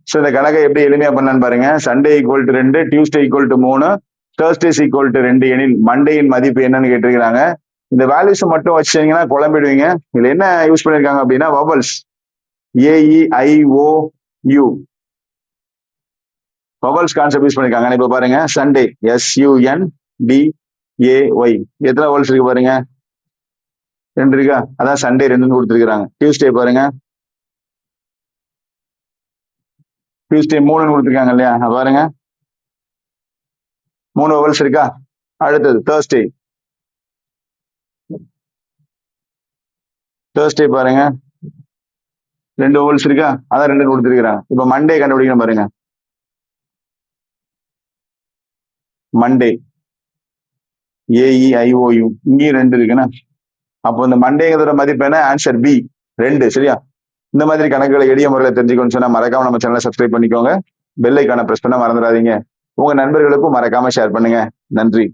So இந்த கணக்கை எப்படி எளிமையா பண்ணலான்னு பாருங்க. Sunday equal to 2, Tuesday equal to 3, Thursdays equal to 2 எனில் மண்டேயின் மதிப்பு என்னன்னு கேட்டிருக்கிறாங்க. இந்த வேல்யூஸ் மட்டும் வச்சீங்கன்னா குழம்பிடுவீங்க. இதுல என்ன யூஸ் பண்ணிருக்காங்க அப்படின்னா vowels AEIOU vowels concept use பண்ணிருக்காங்க. இப்ப பாருங்க சண்டே SUNDAY எத்தனை வவல்ஸ் இருக்கு பாருங்க, 2 இருக்கா, அதான் சண்டே 2 கொடுத்துருக்காங்க. டியூஸ்டே பாருங்க, டியூஸ்டே 3 கொடுத்துருக்காங்க இல்லையா, பாருங்க 3 வவல்ஸ் இருக்கா. அடுத்தது தேர்ஸ்டே பாருங்க 2 வவல்ஸ் இருக்கா, அதான் 2 கொடுத்துருக்காங்க. இப்ப மண்டே கண்டுபிடிக்கணும் பாருங்க, மண்டே AEIOU இங்கேயும் 2 இருக்குன்னா அப்போ இந்த மண்டேங்கிறத மதிப்பு என்ன, ஆன்சர் B 2. சரியா? இந்த மாதிரி கணக்குகளை எளிய முறையில் தெரிஞ்சுக்கணும்னு சொன்னா மறக்காம நம்ம சேனலை சப்ஸ்கிரைப் பண்ணிக்கோங்க. பெல் ஐக்கானை பிரஸ் பண்ண மறந்துடாதீங்க. உங்க நண்பர்களுக்கும் மறக்காம ஷேர் பண்ணுங்க. நன்றி.